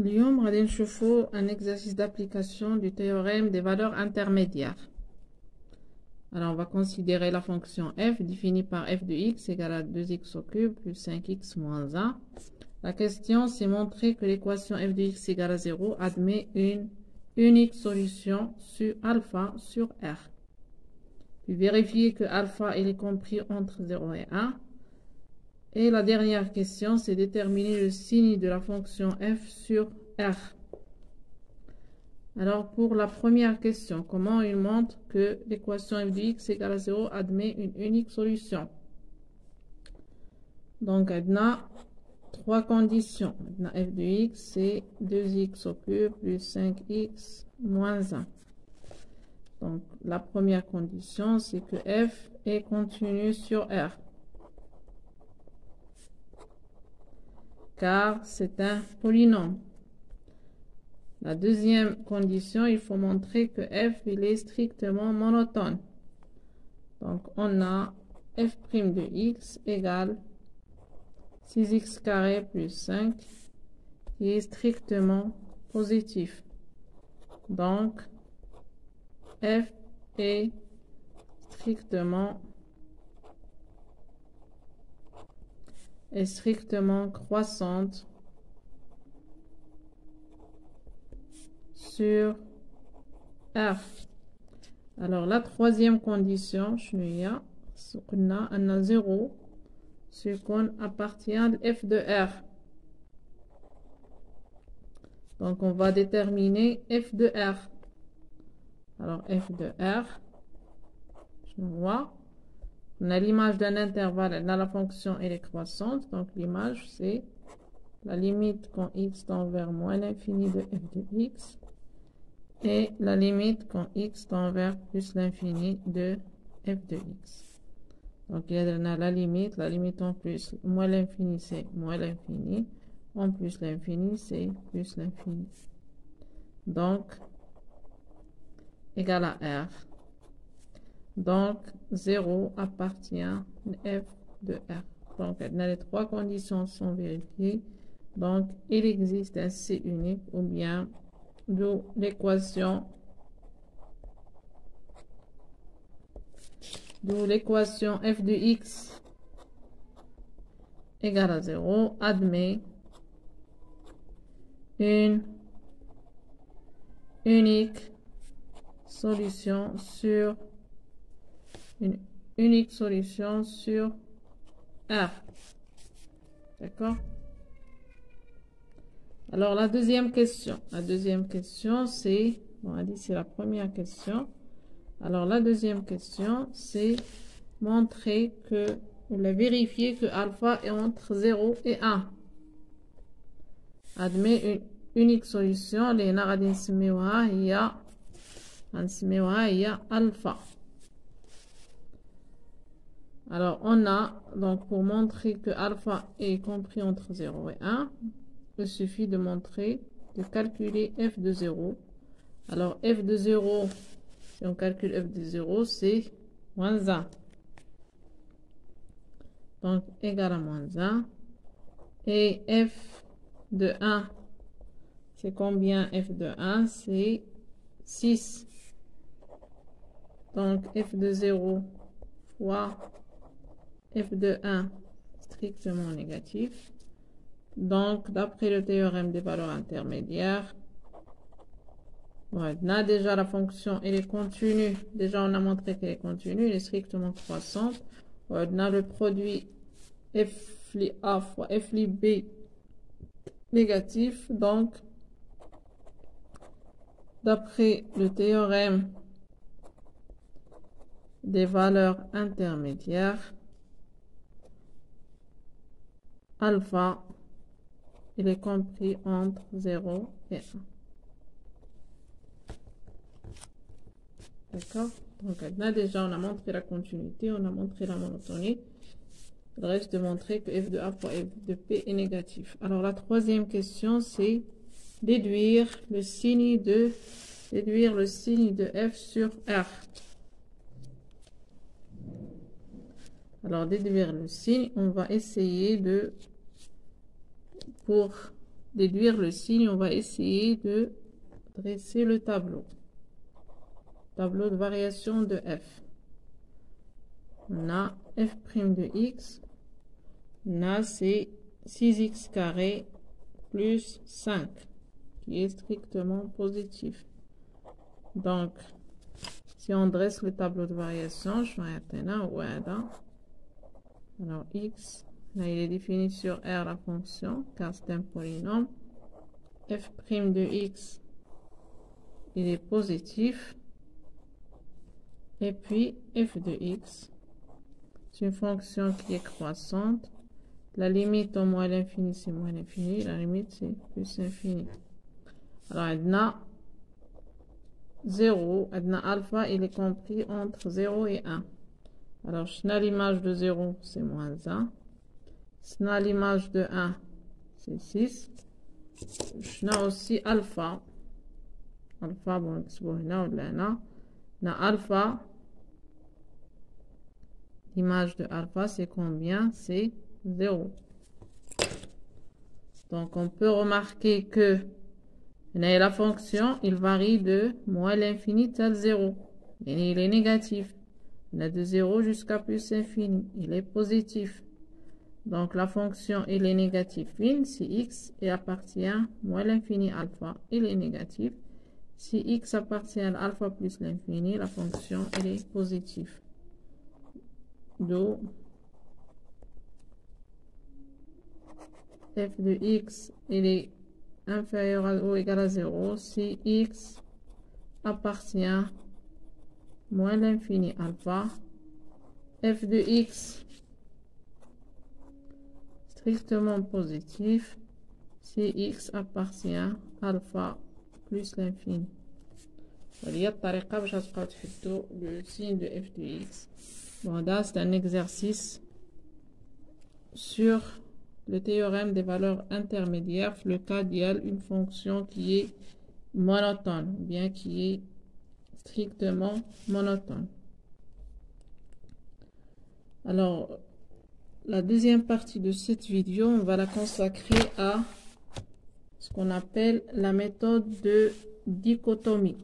اليوم غادي نشوفوا un exercice d'application du théorème des valeurs intermédiaires. Alors on va considérer la fonction f définie par f de x égale à 2x au cube plus 5x moins 1. La question c'est montrer que l'équation f de x égale à 0 admet une unique solution sur alpha sur R. Puis vérifier que alpha il est compris entre 0 et 1. Et la dernière question, c'est déterminer le signe de la fonction f sur R. Alors, pour la première question, comment il montre que l'équation f de x égale à 0 admet une unique solution? Donc, on a trois conditions. Maintenant, f de x, c'est 2x au cube plus 5x moins 1. Donc, la première condition, c'est que f est continu sur R. Car c'est un polynôme. La deuxième condition, il faut montrer que f il est strictement monotone. Donc, on a f' de x égale 6x carré plus 5 qui est strictement positif. Donc, f est strictement croissante sur R. Alors, la troisième condition, on a 0, ce qu'on appartient à f de R. Donc, on va déterminer f de R. Alors, f de R, je vois. On a l'image d'un intervalle, là la fonction elle est croissante, donc l'image c'est la limite quand x tend vers moins l'infini de f de x et la limite quand x tend vers plus l'infini de f de x. Donc il y a la limite en plus, moins l'infini c'est moins l'infini, en plus l'infini c'est plus l'infini. Donc égal à R. Donc, 0 appartient à f de R. Donc, les trois conditions sont vérifiées. Donc, il existe un C unique ou bien d'où l'équation f de x égale à 0 admet une unique solution sur R. D'accord? Alors, la deuxième question. C'est... Bon, on a dit c'est la première question. Alors, la deuxième question, c'est montrer que... vérifier que alpha est entre 0 et 1. Admet une unique solution. Les naradin smewa, il y a alpha. Alors, on a, donc, pour montrer que alpha est compris entre 0 et 1, il suffit de calculer f de 0. Alors, f de 0, si on calcule f de 0, c'est moins 1. Donc, égal à moins 1. Et f de 1, c'est combien f de 1? C'est 6. Donc, f de 0 fois f de 1 strictement négatif. Donc, d'après le théorème des valeurs intermédiaires, on a déjà la fonction, elle est continue. Déjà, on a montré qu'elle est continue, elle est strictement croissante. On a le produit f' a fois f' b négatif. Donc, d'après le théorème des valeurs intermédiaires, alpha, il est compris entre 0 et 1. D'accord? Donc, là, déjà, on a montré la continuité, on a montré la monotonie. Il reste de montrer que f de a fois f de p est négatif. Alors, la troisième question, c'est déduire le signe de f sur R. Alors, déduire le signe, on va essayer pour déduire le signe, on va essayer de dresser le tableau. Tableau de variation de f. On a f' de x. On a c'est 6x carré plus 5 qui est strictement positif. Donc, si on dresse le tableau de variation, je vais atteindre alors x, là il est défini sur R la fonction, car c'est un polynôme. F' de x, il est positif. Et puis f de x, c'est une fonction qui est croissante. La limite au moins l'infini, c'est moins l'infini. La limite, c'est plus l'infini. Alors, on a 0, on a alpha, il est compris entre 0 et 1. Alors, je n'ai l'image de 0, c'est moins 1. Je n'ai l'image de 1, c'est 6. Je n'ai aussi alpha. Alpha, bon, c'est bon, on a alpha. L'image de alpha, c'est combien? C'est 0. Donc, on peut remarquer que la fonction, il varie de moins l'infini tel 0. Et il est négatif. On a de 0 jusqu'à plus infini. Il est positif. Donc, la fonction, il est négatif. Si x appartient à moins l'infini alpha, il est négatif. Si x appartient à alpha plus l'infini, la fonction, elle est positive. Donc, f de x, il est inférieur ou égal à 0 si x appartient à moins l'infini alpha. F de x strictement positif si x appartient à alpha plus l'infini. وهي الطريقة باش تبقاو تحدوا le signe de f de x. Bon, là c'est un exercice sur le théorème des valeurs intermédiaires, le cas d'il y a une fonction qui est monotone, ou bien qui est strictement monotone. Alors, la deuxième partie de cette vidéo, on va la consacrer à ce qu'on appelle la méthode de dichotomie.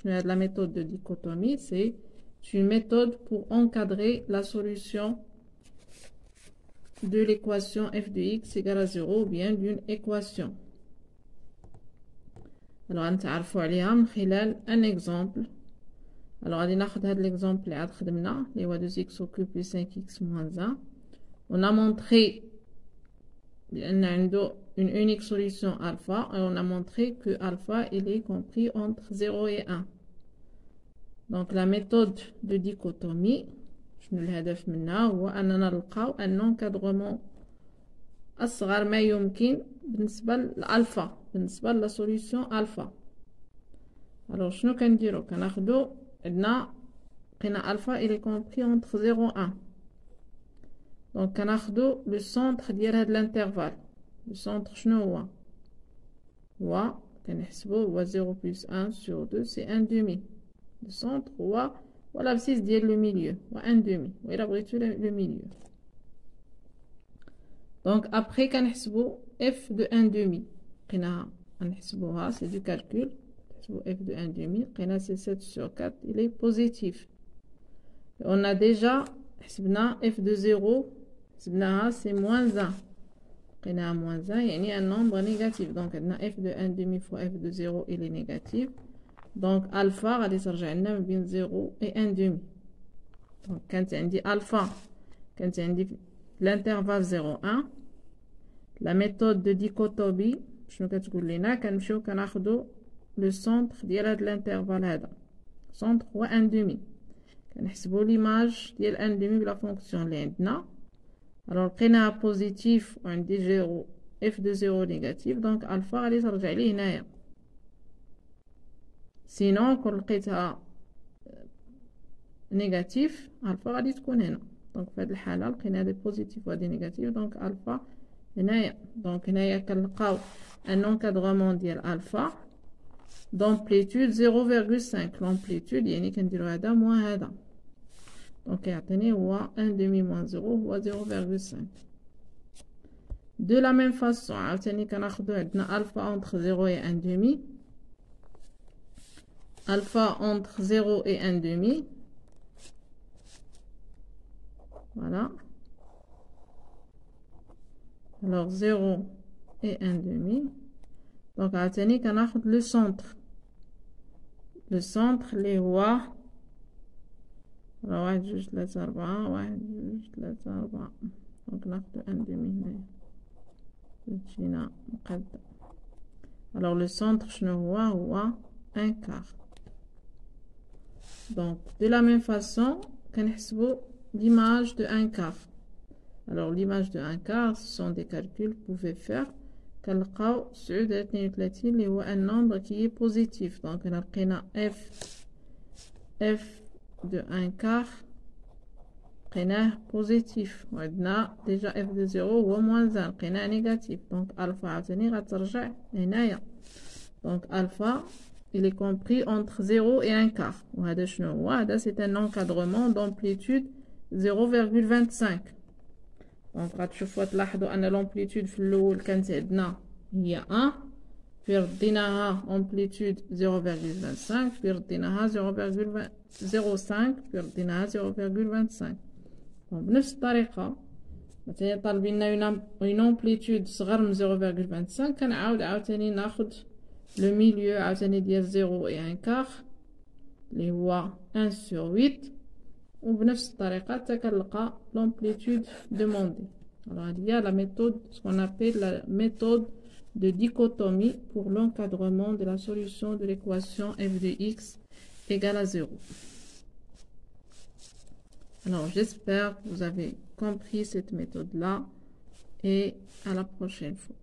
La méthode de dichotomie, c'est une méthode pour encadrer la solution de l'équation f de x égale à 0 ou bien d'une équation. Alors, on va voir un exemple. Alors, on va prendre l'exemple اللي عاد خدمنا اللي هو 2x au cube plus 5x moins 1. On a montré بأن عنده une unique solution alpha et on a montré que alpha il est compris entre 0 et 1. Donc, la méthode de dichotomie, شنو الهدف منها هو أننا نلقاو un encadrement أصغر ما يمكن بالنسبة للألفا بالنسبة لا solution alpha. Alors, شنو كنديرو كناخدو عندنا لقينا الفا il est compris entre 0 et 1. Donc كناخدو le centre ديال هاد l'intervalle. Le centre شنو هو كنحسبو هو 0 plus 1 sur 2 c'est 1 demi. Le centre هو l'abscisse ديال le milieu هو 1 demi. وإلا بغيتو le milieu. Donc après كنحسبو f de 1 demi. لقيناها غنحسبوها c'est du calcul. f de 1 demi, c'est 7 sur 4, il est positif. On a déjà f de 0, c'est moins 1. On a moins 1, il y a un nombre négatif. Donc, f de 1 demi fois f de 0, il est négatif. Donc, alpha, va descendre bien 0 et 1 demi. Donc, quand on dit alpha, quand on dit l'intervalle 0, 1, la méthode de dichotomie, je vais vous dire, le centre de l'intervalle centre ou 1 demi. كنحسبوا l'image ديال 1 demi de la fonction اللي عندنا. alors لقيناها positif وعندي 0 f de 0 négatif donc alpha غادي ترجع لي هنايا. sinon كون لقيتها négatif alpha غادي تكون هنا. donc في هذه الحاله لقينا هذه positif وهذه négatif donc alpha هنايا. donc هنايا كنلقاو un encadrement ديال alpha d'amplitude 0,5. l'amplitude يعني كنديرو هذا moins هذا. donc يعطيني هو 1 demi moins 0 هو 0,5. De la même façon, عاوتاني كناخدو عندنا alpha entre 0 et 1 demi. Alpha entre 0 et 1 demi. Voilà. Alors 0 et 1 demi. Donc عاوتاني كناخد le centre. Le centre اللي هو واحد جوج ثلاثة أربعة واحد جوج ثلاثة أربعة. دونك ناخدو 1 demi هنايا تجينا مقادة. Alors le centre شنو هو 1 quart. Donc de la même façon كنحسبو l'image de 1 quart. Alors l'image de 1 quart, ce sont des calculs que vous pouvez faire. كنلقاو 932 اللي هو un nombre qui est positif. Donc لقينا f de 1 quart لقيناه positif. وعندنا déjà f de 0 هو moins 1 لقيناه négatif. Donc alpha عاوتاني غترجع هنايا. Donc alpha il est compris entre 0 et 1 quart. وهذا شنو هو؟ هذا c'est un encadrement d'amplitude 0,25. دونك غتشوفوا تلاحظوا ان لامبليتود في الاول كانت عندنا هي 1 في رديناها امبليتود 0,25 في رديناها 0,05 في رديناها 0,25. بنفس الطريقه مثلا طالبين لنا اون امبليتود صغر من 0,25 كنعاود عاوتاني ناخذ لو ميليو عاوتاني ديال 0 et 1 quart اللي هو 1 sur 8. وبنفس الطريقة حتى كنلقى l'amplitude demandée. Alors il y a la méthode, ce qu'on appelle la méthode de dichotomie pour l'encadrement de la solution de l'équation f de x égale à 0. Alors j'espère que vous avez compris cette méthode-là et à la prochaine fois.